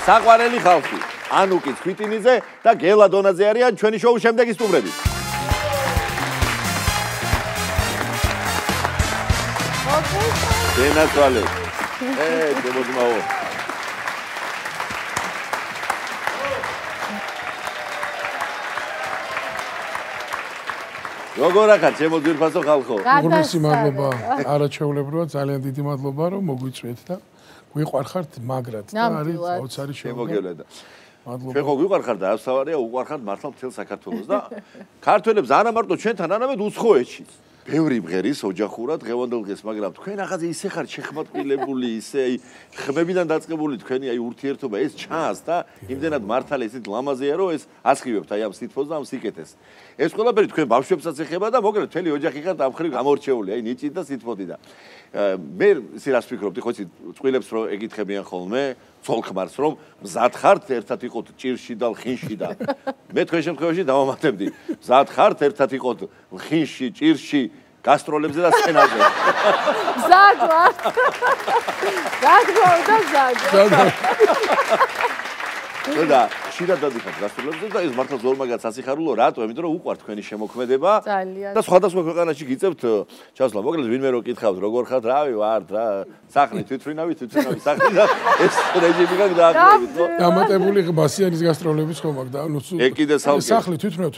საყვარელი ხალხი ანუკი ცხვიტინიძე და გელა დონაძე არიან ჩვენი შოუს შემდეგი სტუმრები. დენაცვალე. დებოდმაო. როგორ ახარ ჩემო ძვირფასო ხალხო? უღრმესი მადლობა. არაჩვეულებრივად ძალიან დიდი მადლობა რომ მოგვიწვიეთ და გვიყვარხართ მაგრად და არის საოცარი შემოგევლედა. მადლობა. ჩვენ ხო გვიყვარხართ და ასავარია უყვარხართ მართლა მთელ საქართველოს და ქართველებს არა მარტო ჩვენთან, არამედ უცხოეთშიც. ბევრი მღერის ოჯახურად დღევანდელ დღეს, მაგრამ თქვენ ახაზე ისე ხართ შეხმატყილებული, ისე აი ხმებიდან დაწყებული თქვენი აი ურთიერთობა ეს ჩანს და იმდენად მართალი ისეთ ლამაზია რომ ეს ასხივებთ აი ამ სითბოს და ამ სიკეთეს. ეს ყველაფერი თქვენ ბავშვებსაც ეხება და მოკლედ მთელი ოჯახი ხართ ამ ხრივ გამორჩეული, აი ნიჭით და სითბოთი და მე ისე რას ვფიქრობდი, ხო იცი, წყვილებს რო ეკითხებიან ხოლმე, ცოლ-ქმარს რომ მზად ხართ ერთად იყოთ ჭირში და ლხინში და მე თქვენ შემთხვევაში დავამატებდი, მზად ხართ ერთად იყოთ ლხინში, ჭირში, გასტროლებზე და სცენაზე. მზად ვარ. მზად ვარ და მზად. და ხშირად დადიხართ გასტროლებზე და ეს მართლა ზორმაგაც ასიხარულო, რატო? იმიტომ რომ უყვართ თქვენი შემოქმედება და სხვადასხვა ქვეყანაში გიწევთ ჩასვლა. მოკლედ ვინმე რო კითხავთ, როგორ ხართ, რავი ვართ რა, სახლი თვითმფრინავი სახლი და ეს რეჟიმი გაკ დააკლებით, ხო? დამატებული ბასიანის გასტროლების ხომ აქვს და ნუ ეკიდე სახლი თვითმფრინავ.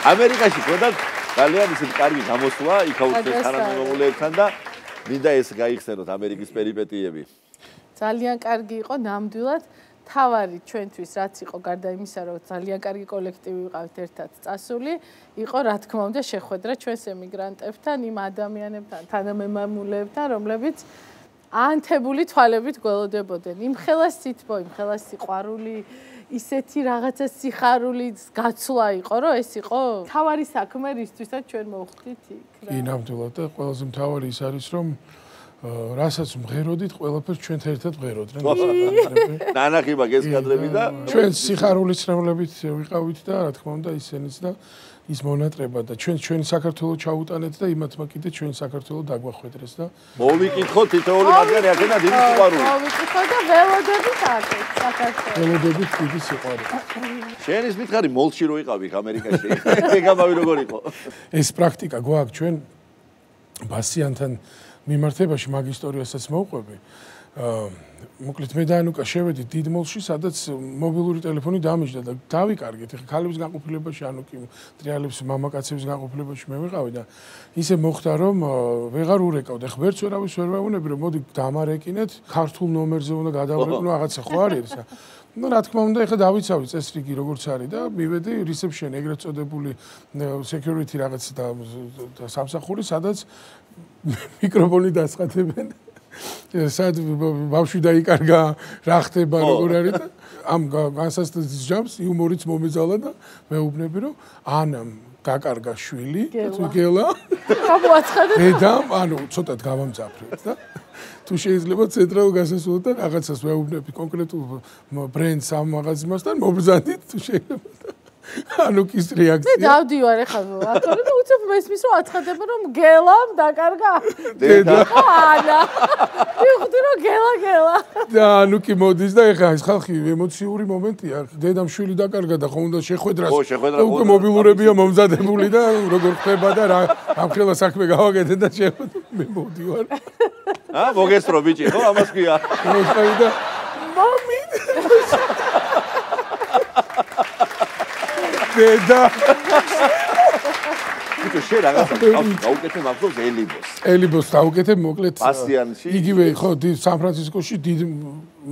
ამერიკაში ყოდათ ძალიან ისეთი კარგი გამოსვლა იქაუჩეს თანამემამულეებთან და მინდა ეს გაიხსენოთ ამერიკის პერიპეტიები. ძალიან კარგი იყო ნამდვილად. თავარი ჩვენთვის რაც იყო გარდა იმისა, რომ ძალიან კარგი კოლექტივი ვიყავით ერთად წასული, იყო რა თქმა უნდა შეხვედრა ჩვენს ემიგრანტებთან, იმ ადამიანებთან, თანამემამულეებთან, რომლებიც ანთებული თვალებით გველოდებოდნენ. იმხელა სითბო, იმხელა სიყვარული ისეთი რაღაცა სიხარული გაცვლა იყო, რომ ეს იყო თავარი საქმე რისთვისაც ჩვენ მოვხდით იქ. კი, ნამდვილად და ყველაზე მთავარი ის არის, რომ რასაც მღეროდით, ყველაფერს ჩვენთან ერთად მღეროდნენ. ნანახი მაგ ეს კადრები და ჩვენ სიხარულის ცნებლებით ვიყავით და რა თქმა უნდა ისენიც და ის მონატრება და ჩვენი საქართველოს ჩაუტანეთ და იმათმა კიდე ჩვენი საქართველოს დაგვახვედრეს და მოვიკითხოთ თითოეული მათგანი აქედა დიდი სიყვარული. მოვიკითხოთ და ველოდებით აქეთ საქართველოს. ველოდებით დიდი სიყვარული. შენ ის მითხარი მოლში რო იყავი ამერიკაში. ეგამავი როგორ იყო? ეს პრაქტიკა გვაქვს ჩვენ ბასიანთან მიმართებაში მაგ ისტორიასაც მოვყვები. მოკლედ მე და ანუკა შევედით დიდ მოლში, სადაც მობილური ტელეფონი დამიჯდა და დავიკარგეთ. ეხლა ქალების განყოფილებაში ანუკი ტრიალებს მამაკაცების განყოფილებაში მე ვიყავი და ისე მოხდა რომ ვეღარ ურეკავ და ღმერთს ვერავის ვერ ვეუბნები რომ მოდი დამარეკინეთ, ქართულ ნომერზე უნდა გადავვრეკნო რაღაცა ხო არის ესა. ну რა თქმა უნდა ეხლა დავიცავი წესრიგი როგორც არის და მივედი reception ეგრეთ წოდებული security რაღაც და სამსახური სადაც მიკროფონი დასხათებენ სად ბავშვი დაიკარგა რა ხდება როგორ არის და ამ განსასწრების ჯამს იუმორიც მომეძალა და მეუბნები რომ ანამ გაკარგა შვილი გელა გამოაცხადეთ დედამ ანუ ცოტათ გავამძაფრეთ და თუ შეიძლება ცენტრალურ გასასვლელთან რაღაცას ვეუბნები კონკრეტულ ბრენდს ამ მაღაზიასთან მობრძანდით თუ შეიძლება ანუკის რეაქცია. მე დავდივარ ეხლა აქ და უცებ მესმის რომ აცხადება რომ გელამ დაკარგა. დედა. ანა. ვიხდი რომ გელა. და ანუკი მოდის და ეხლა ეს ხალხი ემოციური მომენტია. დედამ შვილი დაკარგა და ხომ უნდა შეხვედრას. უკვე მობილურებია მომზადებული და როგორ ხდება და რა ამხელა საქმე გავაკეთე და მე მოვდივარ. მოგესწრო ბიჭი ხო ამას ქვია. და მამი დედა ბიჭო შენ რაღაცა გაუკეთე მახსოვს ელიბოს დაუკეთე მოკლედ პასიანში იგივე ხო სან-ფრანცისკოში დიდ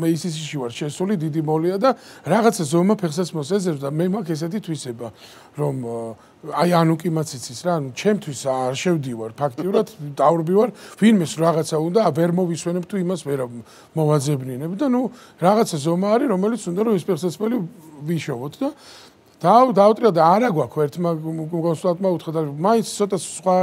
მეისისში ვარ შესული დიდი მოლია და რაღაცა ზომა ფეხსაც მოსეზერს და მე მაქვს ესეთი თვისება რომ აი ანუკი მაციცის რა ანუ ჩემთვის არ შევდივარ ფაქტიურად დავრბივარ ვინმეს რაღაცა უნდა ვერ მოვისვენებ თუ იმას ვერ მოვაძებნინებ და ნუ რაღაცა ზომა არის რომელიც უნდა რომ ეს ფეხსაცმელი ვიშოვოთ და დავუტრია და არა გვაქვს ერთმა კონსულტანტმა უთხრა და მაინც ცოტა სხვა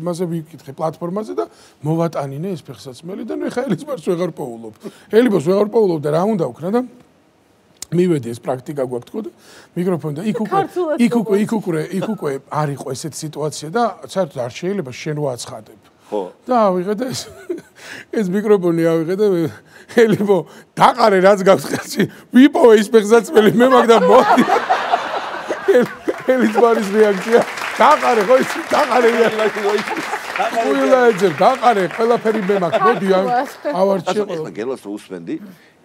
მასე ვიკითხე პლატფორმაზე და მოვატანინე ეს ფეხსაცმელი და ნუ ეხა ელიბოს ვეღარ პოულობ. ელიბოს ვეღარ პოულობ და რა უნდა ვქნა და მივედი ეს პრაქტიკა გვაქვს თქო და მიკროფონი და იქ უკვე არ იყო ესეთი სიტუაცია და საერთოდ არ შეიძლება შენ ვაცხადებ. ხო. და ავიღე და ეს მიკროფონი ავიღე და ელიმო დაყარე რაც გაქვს ხელში ვიპოვე ის ფეხსაცმელი მე მაგ და მოდი ელიც მარის რეაქცია დაყარე ხო ის დაყარე დაყარე ყველაფერი მე მაქვს მოდი ავარჩიე ყველა გელას რო უსმენდი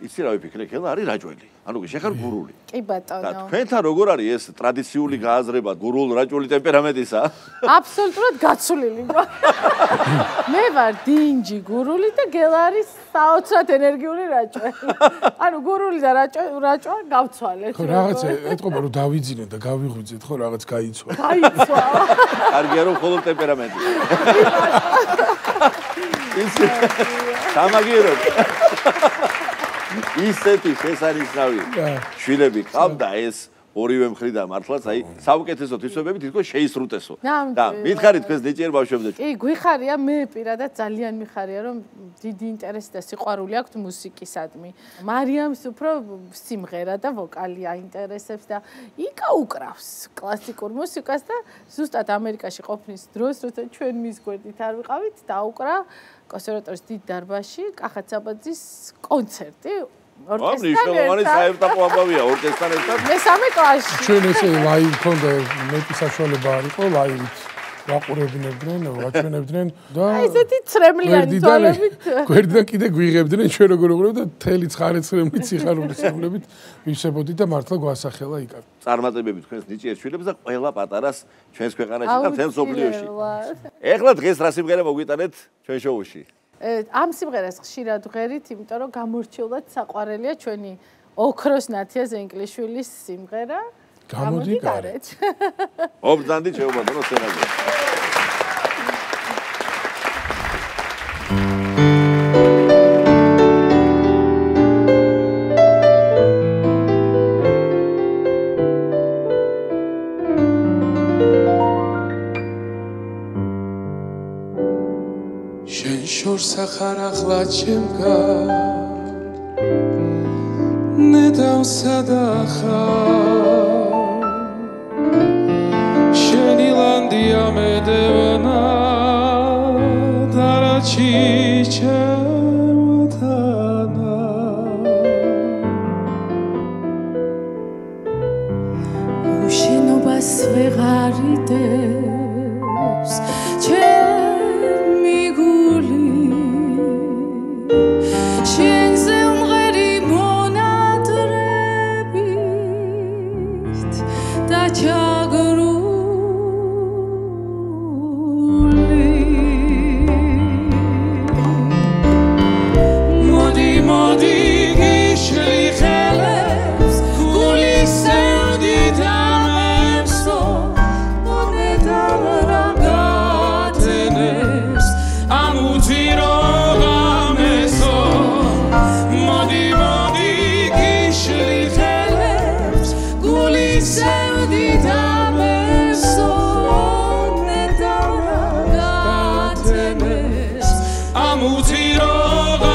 იცი რა ვიფიქრე გელა არის რაჭველი ანუ შეხარ გურული კი ბატონო და თქვენთან როგორ არის ეს ტრადიციული გააზრება გურულ რაჭველი ტემპერამენტისა აბსოლუტურად გაცვლილი მე ვარ დინჯი გურული და გელა არის საოცრად ენერგიული რაჭველი ანუ გურული და რაჭვა გავცვალეთ ხო რაღაცა ეთყობა რომ დავიძინე და გავიღვიძეთ ხო რაღაც გაიცვა კარგია რომ ხოლმე ტემპერამენტი იცი სამაგიერო ისეთი შესანიშნავი შვილები ყავდა ეს ორივე მხრიდან მართლაც აი საუკეთესო თვისებები თითქოს შეისრუტესო და მითხარით თქვენს ნიჭიერ ბავშვებზე კი გვიხარია მე პირადად ძალიან მიხარია რომ დიდი ინტერესი და სიყვარული აქვს მუსიკისადმი მარიამს უფრო სიმღერა და ვოკალი აინტერესებს და იკა უკრავს კლასიკურ მუსიკას და ზუსტად ამერიკაში ყოფნის დროს როცა ჩვენ მის გვერდით არ ვიყავით დაუკრა კონსერვატორიის დიდ დარბაზში კახაცაბაძის კონცერტი მნიშვნელოვანი საერთო ამბავია ორკესტრთან ერთად მესამე კლასში ჩვენ ესე ლაივ ქონდა მეტი საშუალება არ იყო ლაივით ვაყურებინებდნენ ვაჩვენებდნენ და ესეთი ცრემლიანი თვალებით გვერდიდან კიდე გვიღებდნენ ჩვენ როგორ ვიყურებთ და თელი ცხარეცრემლით სიხარულის სრულებით ვისებოდით და მართლა გვასახელა იკა წარმატებები თქვენს ნიჭიერ შვილებს და ყველა პატარას ჩვენს ქვეყანაში და მთელ მსოფლიოში ეხლა დღეს რა სიმღერა მოგვიტანეთ ჩვენ შოუში ამ სიმღერას ხშირად ვღერით, იმიტომ რომ გამორჩეულად საყვარელია ჩვენი ოქროს ნათია ზენკლიშვილის სიმღერა. გამოდი გარეთ. ობრძანდი შეუბადო სცენაზე. სახარ ახლა ჩემგან ნედავსა და ხარ შენი ლანდია მედევნა და რაჩი ჩემთანა უშენობას ვეღარიდებს ჩემი გული შენზე უმღერი მონადრებით და ჩაგრული მოდი მოდი გიშლი ხელებს გულის სევდით ამებსო მონედა რა გათენებს ამუძირო ამუძირო